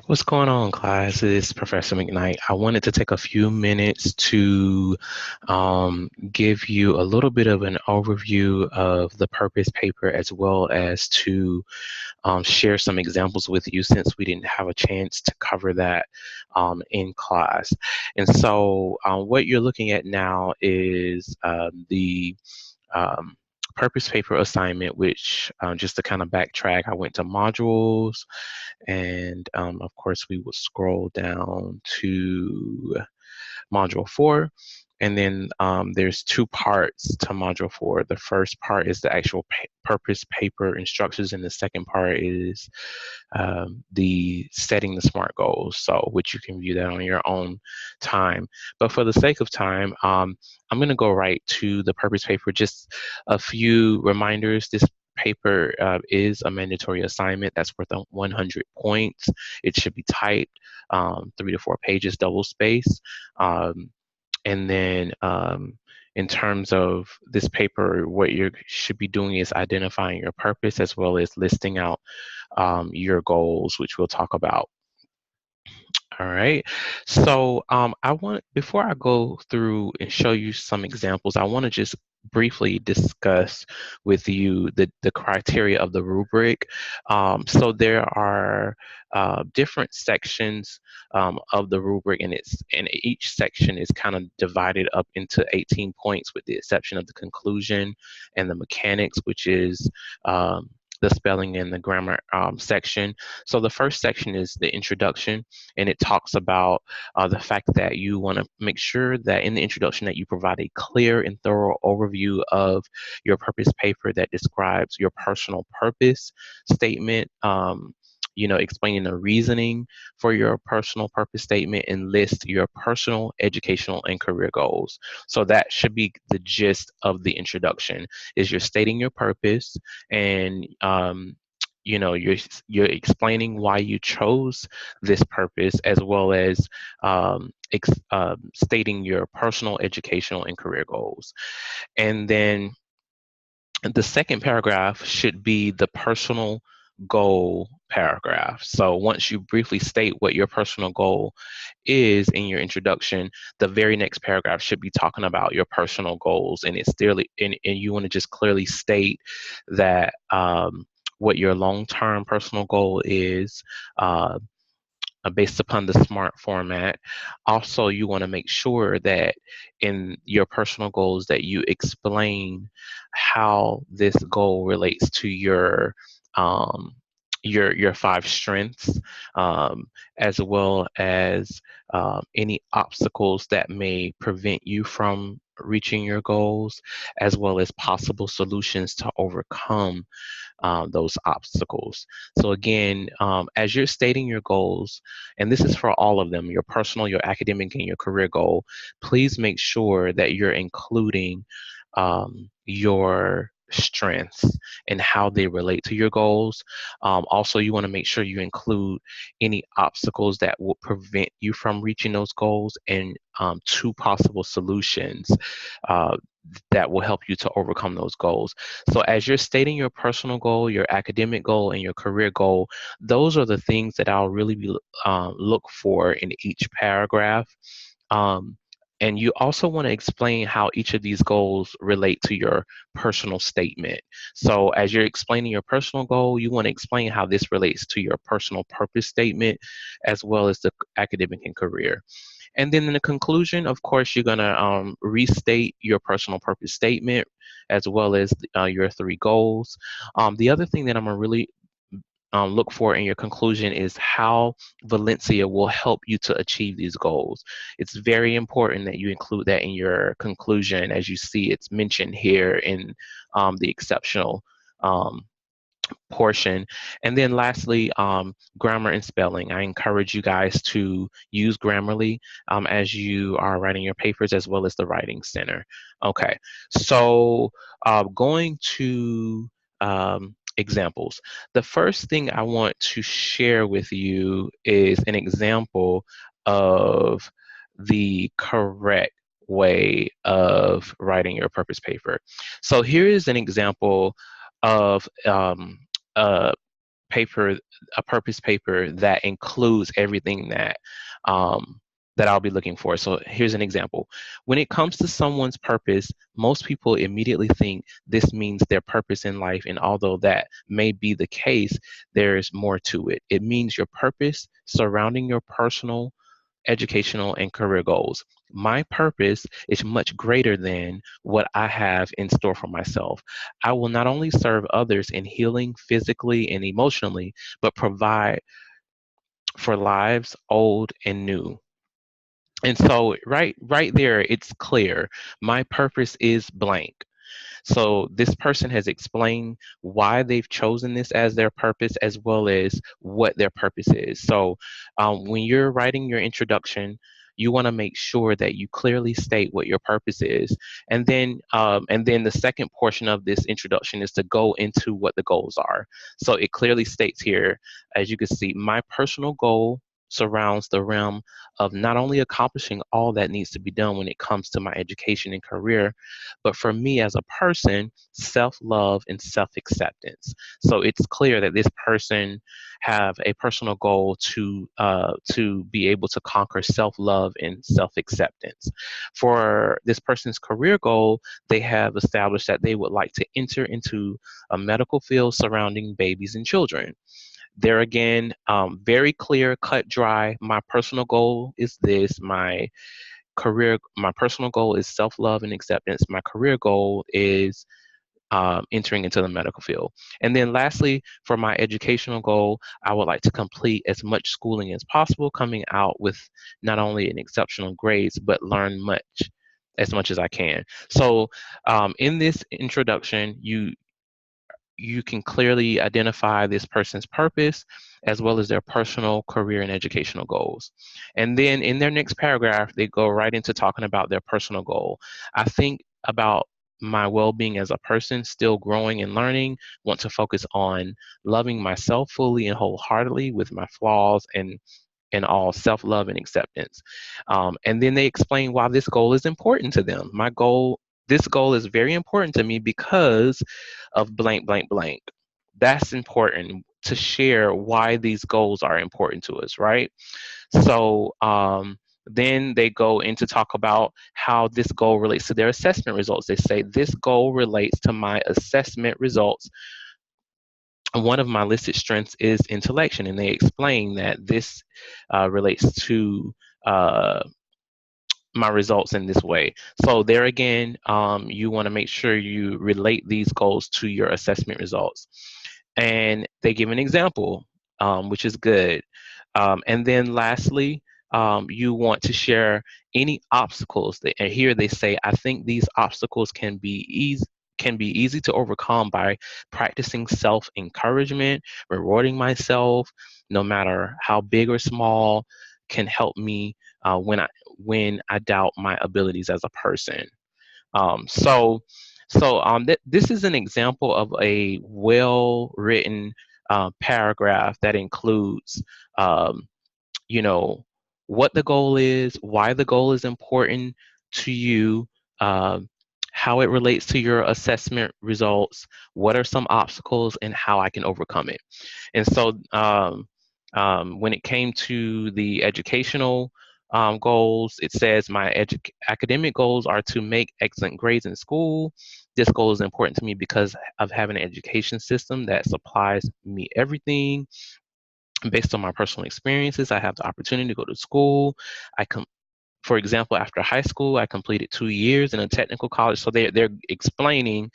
What's going on, class? It's Professor McKnight. I wanted to take a few minutes to give you a little bit of an overview of the purpose paper as well as to share some examples with you since we didn't have a chance to cover that in class. And so what you're looking at now is the um, purpose paper assignment, which just to kind of backtrack, I went to modules and of course, we will scroll down to module 4. And then there's two parts to module 4. The first part is the actual purpose paper instructions, and the second part is the setting the SMART goals, so which you can view that on your own time. But for the sake of time, I'm going to go right to the purpose paper. Just a few reminders. This paper is a mandatory assignment that's worth 100 points. It should be typed 3 to 4 pages, double space. And then in terms of this paper, what you should be doing is identifying your purpose as well as listing out your goals, which we'll talk about. All right. So before I go through and show you some examples, I want to just briefly discuss with you the criteria of the rubric. So there are different sections of the rubric, and each section is kind of divided up into 18 points, with the exception of the conclusion and the mechanics, which is the spelling and the grammar section. So the first section is the introduction, and it talks about the fact that you want to make sure that in the introduction that you provide a clear and thorough overview of your purpose paper that describes your personal purpose statement, explaining the reasoning for your personal purpose statement, and list your personal, educational, and career goals. So that should be the gist of the introduction, is you're stating your purpose, and you're explaining why you chose this purpose, as well as stating your personal, educational, and career goals. And then the second paragraph should be the personal goal paragraph. So once you briefly state what your personal goal is in your introduction, the very next paragraph should be talking about your personal goals, and it's clearly and you want to just clearly state that what your long-term personal goal is, based upon the SMART format. Also, you want to make sure that in your personal goals that you explain how this goal relates to um, your 5 strengths, as well as any obstacles that may prevent you from reaching your goals, as well as possible solutions to overcome those obstacles. So again, as you're stating your goals, and this is for all of them, your personal, your academic, and your career goal, please make sure that you're including your strengths and how they relate to your goals. Also, you want to make sure you include any obstacles that will prevent you from reaching those goals, and 2 possible solutions uh, that will help you to overcome those goals. So as you're stating your personal goal, your academic goal, and your career goal, those are the things that I'll really be look for in each paragraph. Um, and you also want to explain how each of these goals relate to your personal statement. So as you're explaining your personal goal, you want to explain how this relates to your personal purpose statement, as well as the academic and career. And then in the conclusion, of course, you're going to restate your personal purpose statement, as well as your 3 goals. The other thing that I'm going to really look for in your conclusion is how Valencia will help you to achieve these goals. It's very important that you include that in your conclusion. As you see, it's mentioned here in the exceptional portion. And then lastly, grammar and spelling. I encourage you guys to use Grammarly as you are writing your papers, as well as the Writing Center. Okay, so going to examples. The first thing I want to share with you is an example of the correct way of writing your purpose paper. So here is an example of paper, a purpose paper that includes everything that I'll be looking for. So here's an example. When it comes to someone's purpose, most people immediately think this means their purpose in life. And although that may be the case, there's more to it. It means your purpose surrounding your personal, educational, and career goals. My purpose is much greater than what I have in store for myself. I will not only serve others in healing physically and emotionally, but provide for lives old and new. And so right there, it's clear. My purpose is blank. So this person has explained why they've chosen this as their purpose, as well as what their purpose is. So when you're writing your introduction, you want to make sure that you clearly state what your purpose is, and then the second portion of this introduction is to go into what the goals are. So it clearly states here, as you can see, my personal goal surrounds the realm of not only accomplishing all that needs to be done when it comes to my education and career, but for me as a person, self-love and self-acceptance. So it's clear that this person have a personal goal to be able to conquer self-love and self-acceptance. For this person's career goal, they have established that they would like to enter into a medical field surrounding babies and children. There again, very clear, cut, dry. My personal goal is this. My personal goal is self-love and acceptance. My career goal is entering into the medical field. And then lastly, for my educational goal, I would like to complete as much schooling as possible, coming out with not only an exceptional grades, but learn as much as I can. So in this introduction, you can clearly identify this person's purpose as well as their personal, career, and educational goals. And then in their next paragraph, they go right into talking about their personal goal. I think about my well-being as a person, still growing and learning, want to focus on loving myself fully and wholeheartedly with my flaws and all self-love and acceptance. And then they explain why this goal is important to them. This goal is very important to me because of blank, blank, blank. That's important to share why these goals are important to us, right? So then they go into talk about how this goal relates to their assessment results. They say this goal relates to my assessment results. One of my listed strengths is intellection, and they explain that this relates to my results in this way. So there again, you want to make sure you relate these goals to your assessment results. And they give an example, which is good. And then lastly, you want to share any obstacles. And here they say, I think these obstacles can be easy to overcome by practicing self-encouragement, rewarding myself, no matter how big or small, can help me when I doubt my abilities as a person. Um, so this is an example of a well-written paragraph that includes, um, you know, what the goal is, why the goal is important to you, um, how it relates to your assessment results, what are some obstacles, and how I can overcome it. And so when it came to the educational goals, it says my academic goals are to make excellent grades in school. This goal is important to me because of having an education system that supplies me everything. Based on my personal experiences, I have the opportunity to go to school. I com- for example, after high school, I completed 2 years in a technical college. So they're explaining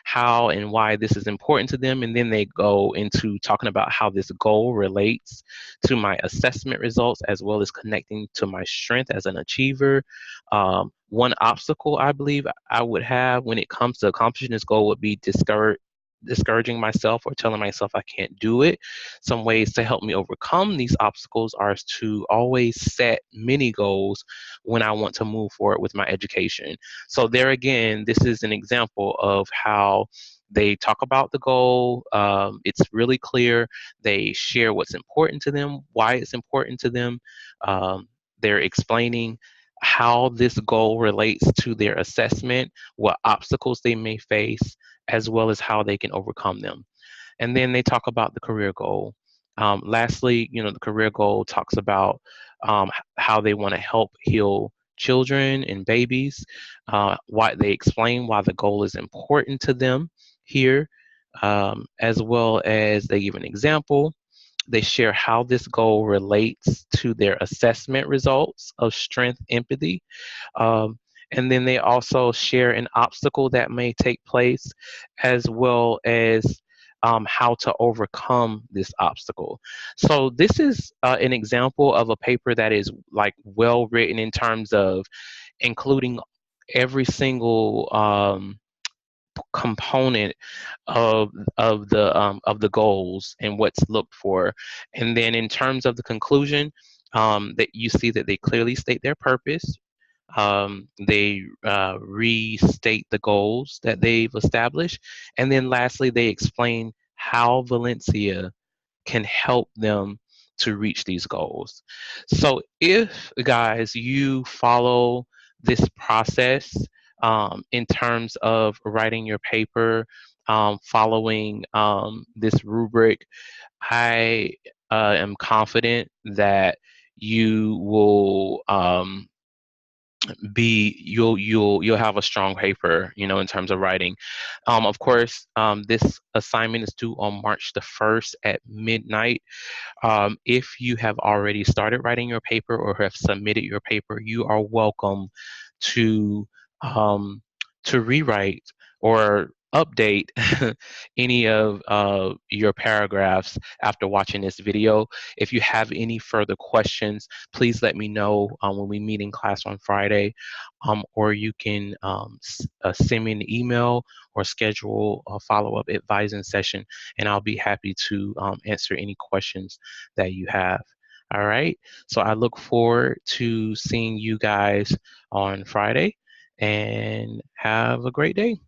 how and why this is important to them. And then they go into talking about how this goal relates to my assessment results, as well as connecting to my strength as an achiever. One obstacle I believe I would have when it comes to accomplishing this goal would be discouraging myself or telling myself I can't do it. Some ways to help me overcome these obstacles are to always set mini goals when I want to move forward with my education. So there again, this is an example of how they talk about the goal. It's really clear. They share what's important to them, why it's important to them. They're explaining how this goal relates to their assessment, what obstacles they may face, as well as how they can overcome them. And then they talk about the career goal. Lastly, the career goal talks about how they want to help heal children and babies. Why they explain why the goal is important to them here, as well as they give an example. They share how this goal relates to their assessment results of strength, empathy, um, and then they also share an obstacle that may take place, as well as how to overcome this obstacle. So this is an example of a paper that is like well written in terms of including every single component of the goals and what's looked for. And then in terms of the conclusion, that you see that they clearly state their purpose. They restate the goals that they've established. And then lastly, they explain how Valencia can help them to reach these goals. So if, guys, you follow this process in terms of writing your paper, following this rubric, I am confident that you will you'll have a strong paper, in terms of writing. Of course, this assignment is due on March the 1st at midnight. If you have already started writing your paper or have submitted your paper, you are welcome to um, rewrite or update any of your paragraphs after watching this video. If you have any further questions, please let me know when we meet in class on Friday, or you can send me an email or schedule a follow-up advising session, and I'll be happy to answer any questions that you have. All right. So I look forward to seeing you guys on Friday, and have a great day.